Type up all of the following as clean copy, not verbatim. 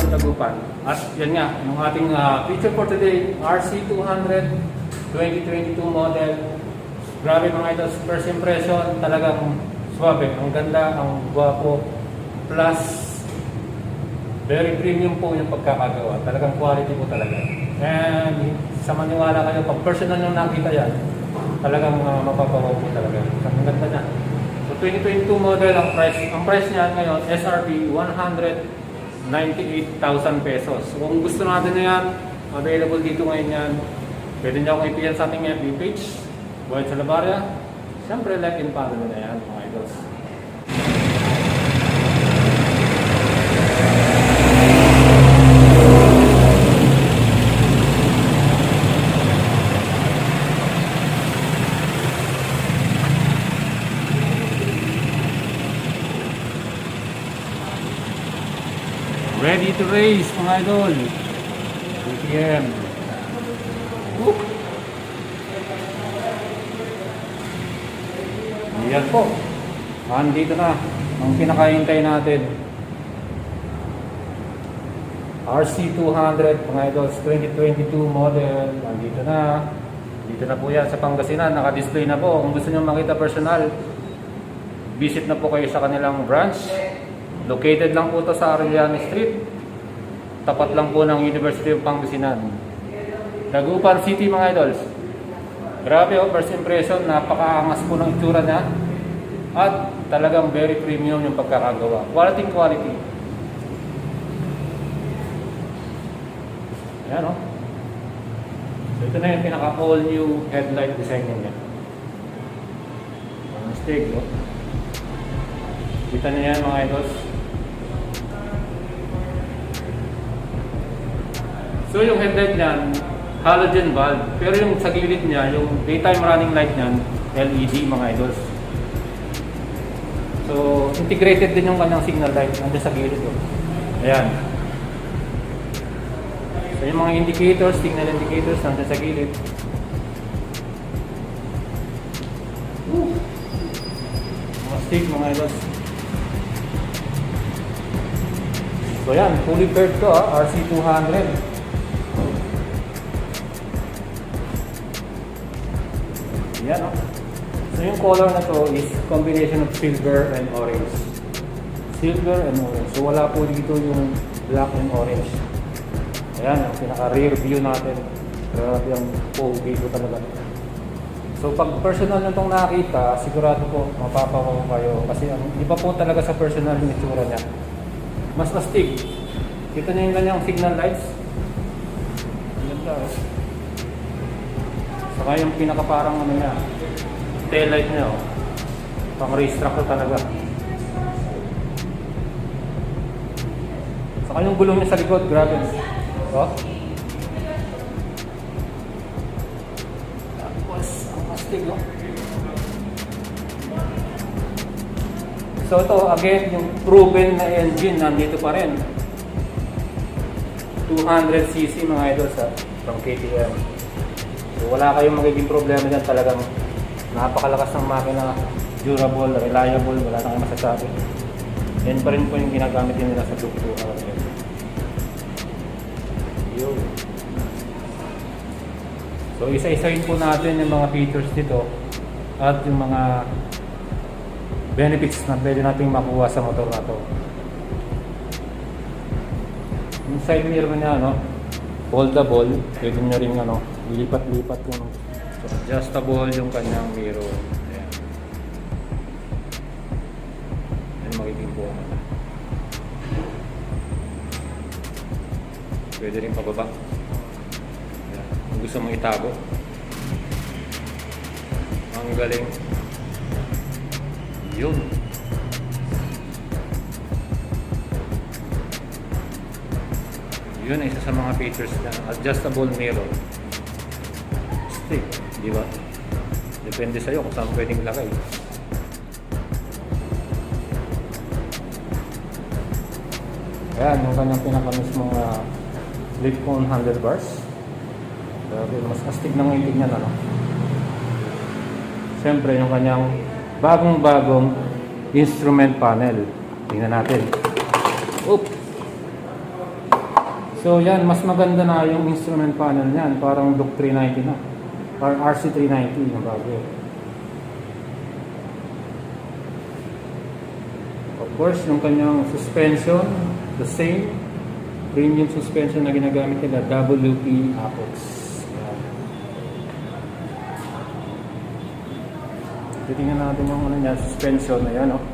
ng Dagupan. At yan nga, yung ating feature for today, RC200 2022 model. Grabe mga idol, first impression, talagang swabe. Ang ganda, ang gwapo. Plus, very premium po yung pagkakagawa. Talagang quality po talaga. And sa maniwala kayo, pag personal nyo nakita yan, talagang mapapawaw po talaga. Ang ganda na. So 2022 model, ang price niya ngayon, SRP 198,000 pesos. So kung gusto natin na yan, available dito ngayon yan. Pwede niyo akong ipiyan sa ating FB page, Boyd Salabaria. Siyempre, like and follow na yan, mga idols. Ready to race, mga idol. BPM. Yan po. Andito na ang pinakahintay natin. RC200, mga idol, 2022 model. Andito na. Dito na po yan sa Pangasinan. Naka-display na po. Kung gusto nyo makita personal, visit na po kayo sa kanilang branch. Located lang po ito sa Arellano Street. Tapat lang po ng University of Pangasinan. Dagupan City, mga idols. Grabe oh, first impression, napakaangas po ng itsura niya. At talagang very premium yung pagkakagawa. Quality. Ayan oh. So ito na yung pinaka all new headlight design niya. Mistake oh. Kita niyo yan, mga idols. So yung headlight niyan, halogen bulb. Pero yung sa gilid niya, yung daytime running light niyan, LED, mga idols. So integrated din yung kanyang signal light nandiyan sa gilid. Ayan. So yung mga indicators, signal indicators nandiyan sa gilid. Mga stick, mga idols. So yan, fully paired to RC200. Yan o. So yung color na to is combination of silver and orange. Silver and orange. So wala po dito yung black and orange. Ayan, ang pinaka rear view natin. Grabe ang pogi ko talaga. So pag personal na itong nakita, sigurado po mapapawaw kayo. Kasi iba po talaga sa personal yung itsura niya. Mas astig. Kita niyo yung kanyang signal lights. Ganda o. Saka yung pinaka parang ano niya, tail light niya oh. Pang racetrack ko talaga. Saka yung gulong niya sa likod, grabe. Oh. Tapos, ang astig oh. So ito, again, yung proven na engine nandito pa rin. 200cc mga idol from KTM. So wala kayong magiging problema dyan, talagang napakalakas ng makina, durable, reliable, wala na kayong masasabi. Yan pa rin po yung ginagamit din nila sa Duk-Duk. So isa-isahin po natin yung mga features dito at yung mga benefits na pwede nating makuha sa motor na to. Yung side mirror niya, no, foldable, pwede nyo rin lipat-lipat yung so, adjustable yung kanyang mirror. Ayan. Ayan magiging po. Pwede rin pababa. Ayan. Kung gusto mong itago. Ang galing. Yun. Yun isa sa mga features na adjustable mirror. Stick, di ba? Depende sa'yo kung saan pwedeng lagay. Ayan, yung kanyang pinaka-mismong flip phone handlebars. Grabe, mas astig na ngayon tignan, ano? Siyempre, yung kanyang bagong-bagong instrument panel. Tingnan natin. Oops! So yan, mas maganda na yung instrument panel niyan, parang Duke 390 na. Or RC 390 yung bago. Of course, yung kanyang suspension, the same premium suspension na ginagamit nila, WP Apex. Yan. Titingnan natin yung ano niya, suspension na yan, oh.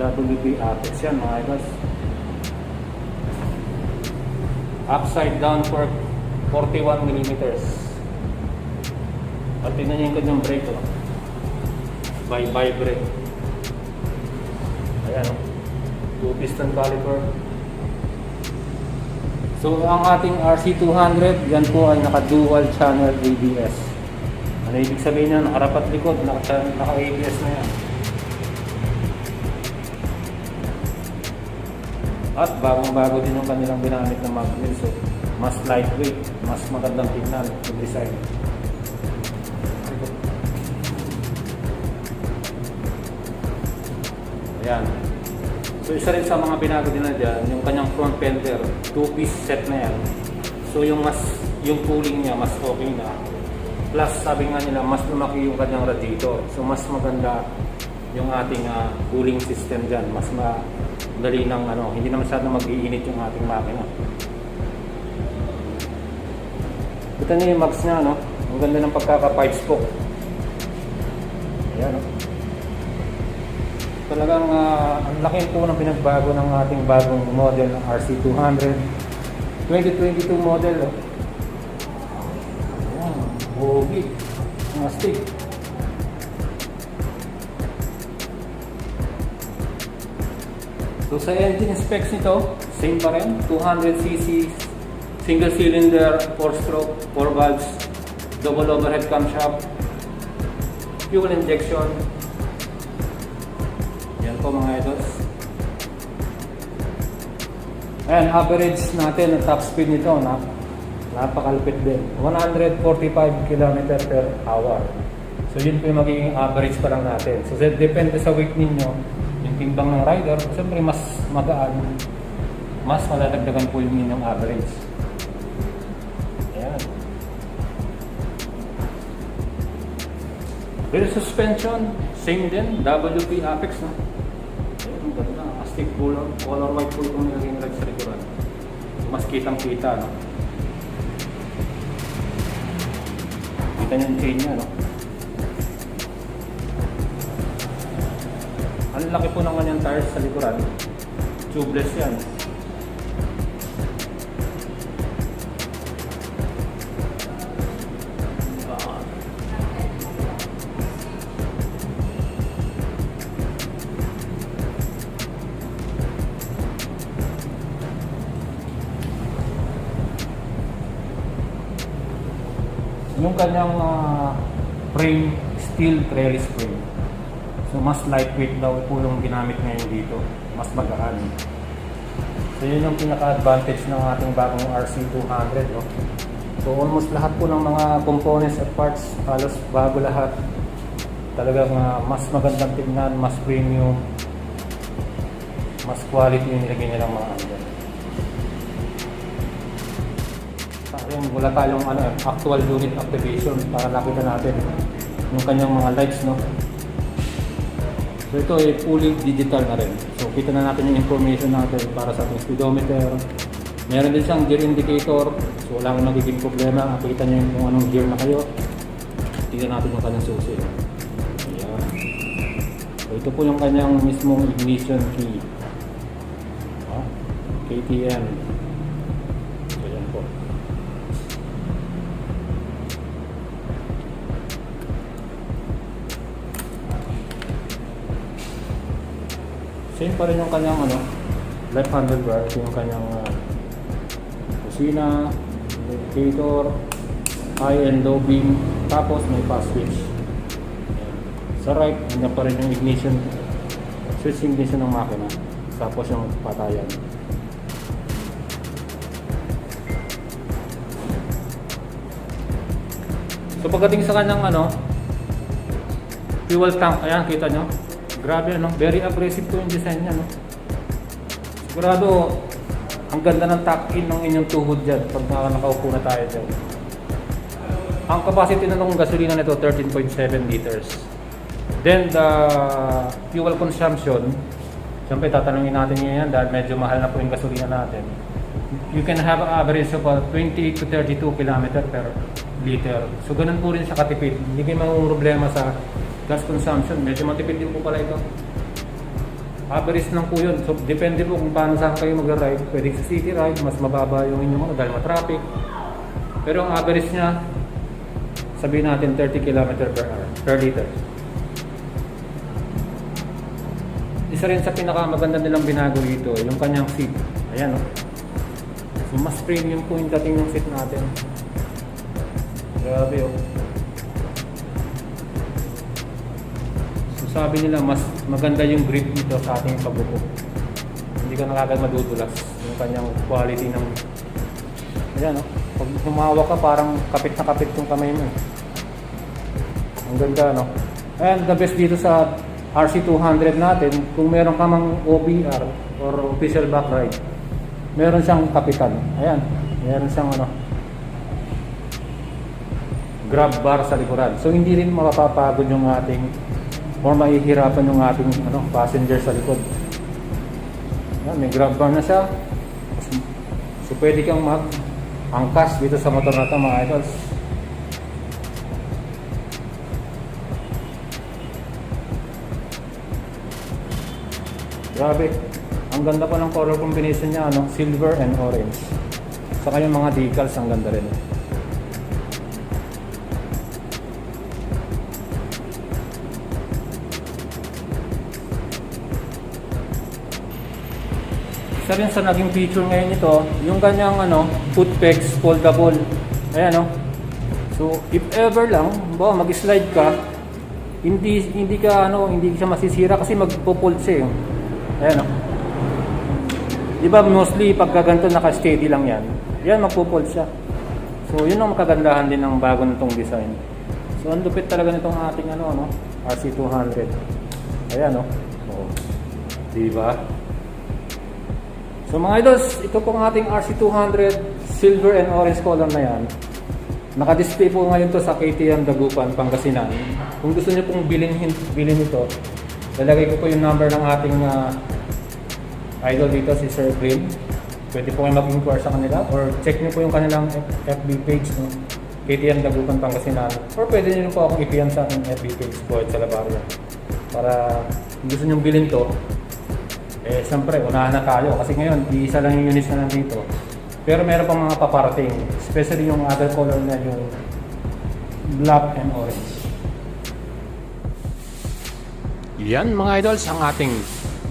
WP Apex yan, mga guys. Upside down fork, 41 millimeters. At tingnan niyo yung kanyang brake, oh. By brake. Ayan, oh. 2 piston caliper. So ang ating RC200, yan po ay naka-dual channel ABS. Ano ibig sabihin niyan? Harap at likod, naka-ABS na yan. At bagong-bago din yung kanilang ginamit na mag wheel. So mas lightweight, mas magandang tingnan yung design. Ayan. So isa rin sa mga binago din na dyan, yung kanyang front fender, 2-piece set na yan. So yung cooling niya mas okay na. Plus sabi nga nila, mas lumaki yung kanyang radiator. So mas maganda yung ating cooling system dyan. Mas madali ng hindi na masyadong mag-iinit yung ating makina. Ito na yung mags niya, no? Ang ganda ng pagkaka-pipe spoke. Ayan, no? Talagang ang laki po ng pinagbago ng ating bagong model ng RC200 2022 model, oh. Ayan, bogi, ang astig. So sa engine specs nito, same pa rin, 200cc single cylinder, 4-stroke, 4 valves, double overhead camshaft, fuel injection. Yan po mga idols. And average natin ang top speed nito, napakalupit din, 145 km per hour. So yun po yung magiging average pa lang natin. So depende sa weight ninyo, yung timbang ng rider, siyempre mas magaan, mas malalagdagan po yung inyong average. Ayan. Rear suspension, same din, WP Apex, no? Ayan, ganda, astig color white po itong nilagay nila sa likuran. Mas kitang-kita, no? Kita niyo yung chain niya, no? Ang laki po ng kanyang tires sa likuran. Tubeless yan. Yung kanyang frame, steel trellis frame. So mas lightweight daw po yung ginamit ngayon dito. Mas magaan. So yun yung pinaka-advantage ng ating bagong RC200, no? So almost lahat po ng mga components at parts, halos bago lahat. Talagang mas magandang tingnan, mas premium, mas quality yung nilagay nilang mga andyan. Ayun, wala tayong actual unit activation para nakita natin yung kanyang mga lights, no? So ito ay fully digital na rin. So kita na natin yung information natin para sa ating speedometer. Meron din siyang gear indicator. So wala nang nagiging problema. Nakita nyo kung anong gear na kayo. Tingnan natin yung kanyang susi. Ayan. So ito po yung kanyang mismong ignition key. KTM. So yan po. Same pa rin yung kanyang left handlebar, yung kanyang kusina, indicator, high and low beam, tapos may fast switch. Sa right, hanggang pa rin yung ignition, switch ignition ng makina, tapos yung patayan. So pagdating sa kanyang fuel tank, ayan kita nyo. Grabe, very aggressive to yung design niya, no? Sigurado Ang ganda ng tuck-in ng inyong tuhod dyan pag nakaupo na tayo dyan. Ang capacity na ng gasolina nito 13.7 liters. Then the fuel consumption, siyempre tatanungin natin yan dahil medyo mahal na po yung gasolina natin. You can have an average of 20 to 32 km per liter. So ganun po rin siya katipid. Hindi kayo may problema sa gas consumption. Medyo matipid din po pala ito. Average lang po yun. So depende po kung paano saan kayo mag-ride. Pwede sa city ride, mas mababa yung inyong dahil matraffic. Pero ang average niya, sabihin natin 30 km per hour, per liter. Isa rin sa pinakamaganda nilang binago dito, yung kanyang seat. Ayan o. So, mas premium po yung dating ng seat natin. Grabe o. So, sabi nila, mas maganda yung grip dito sa ating pabuko. Hindi ka nakagad madudulas. Yung kanyang quality ng... Ayan o. Pag humawak ka, parang kapit na kapit yung kamay mo. Ang ganda, no? And the best dito sa RC200 natin, kung meron ka mang OBR or official back ride, meron siyang kapitan. Ayan, meron siyang grab bar sa likuran. So hindi rin mapapagod yung ating or mahihirapan yung ating passenger sa likod. Ayan, may grab bar na siya. So pwede kang mag-angkas dito sa motor na ito, mga idols. Grabe, ang ganda pa ng color combination niya, silver and orange. Saka yung mga decals, ang ganda rin. Isa rin sa naging feature ngayon ito, yung kanyang foot pegs foldable. Ayan So if ever lang, mag-slide ka, hindi siya masisira kasi magpo-fold siya. Ayan Diba mostly pagka ganito naka-steady lang yan. Yan magpo-fold siya. So yun ang makagandahan din ng bago nitong design. So ang lupit talaga nitong ating RC200. Ayan Diba? So mga idols, ito pong ating RC200 silver and orange color na yan. Naka-display po ngayon to sa KTM Dagupan, Pangasinan. Kung gusto niyo pong bilhin ito, lalagay ko po yung number ng ating idol dito, si Sir Green. Pwede po kayo mag-inquire sa kanila or check niyo po yung kanilang FB page KTM Dagupan, Pangasinan. Or pwede niyo po akong i-PM sa aking FB page po sa Labaria. Para kung gusto niyo bilhin to, siyempre unahan na tayo kasi ngayon isa lang yung units na nandito. Pero meron pang mga paparating, especially yung other color na yung black and orange. Yan mga idols ang ating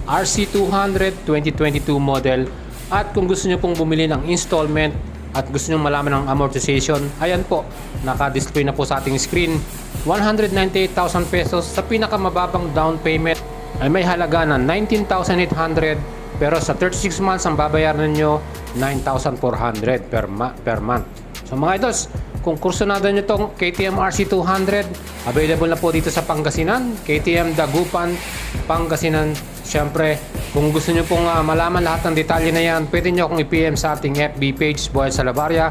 RC200 2022 model. At kung gusto nyo pong bumili ng installment at gusto nyo malaman ng amortization, ayan po, naka-display na po sa ating screen. 198,000 pesos sa pinakamababang down payment ay may halaga na 19,800, pero sa 36 months ang babayaran nyo 9,400 per month. So mga idols, kung kursunado nyo itong KTM RC200, available na po dito sa Pangasinan, KTM Dagupan, Pangasinan. Siyempre, kung gusto nyo pong malaman lahat ng detalye na yan, pwede nyo akong i-PM sa ating FB page, Boy Salabaria.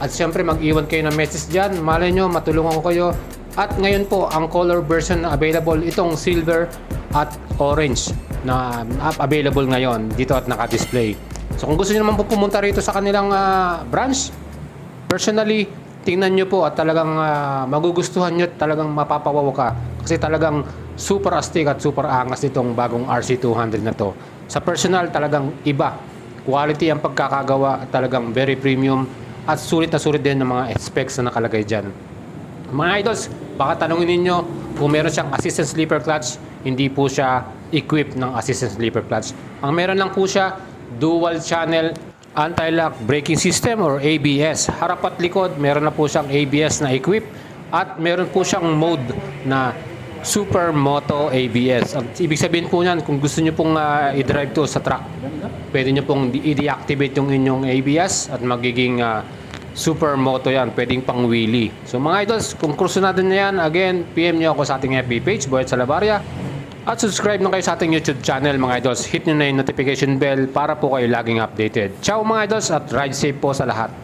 At siyempre, mag-iwan kayo ng message dyan. Malay nyo, matulungan ko kayo. At ngayon po, ang color version na available, itong silver at orange na available ngayon dito at naka-display. So kung gusto nyo naman po pumunta rito sa kanilang branch, personally, tingnan nyo po at talagang magugustuhan nyo at talagang mapapawaw ka. Kasi talagang super astig at super angas nitong bagong RC200 na to. Sa personal, talagang iba. Quality ang pagkakagawa at talagang very premium at sulit na sulit din ng mga specs na nakalagay dyan. Mga idols, baka tanongin ninyo kung meron siyang assistant sleeper clutch. Hindi po siya equipped ng assistant sleeper clutch. Ang meron lang po siya, dual channel anti-lock braking system or ABS. Harap at likod, meron na po siyang ABS na equip at meron po siyang mode na Super Moto ABS. Ibig sabihin po niyan, kung gusto niyo pong i-drive to sa truck, pwede niyo pong i-deactivate yung inyong ABS at magiging Super Moto yan, pwedeng pang wheelie. So mga idols, kung kursunado niyo yan, again, PM niyo ako sa ating FB page, Boyet Salabaria. At subscribe na kayo sa ating YouTube channel mga idols. Hit nyo na yung notification bell para po kayo laging updated. Ciao mga idols at ride safe po sa lahat.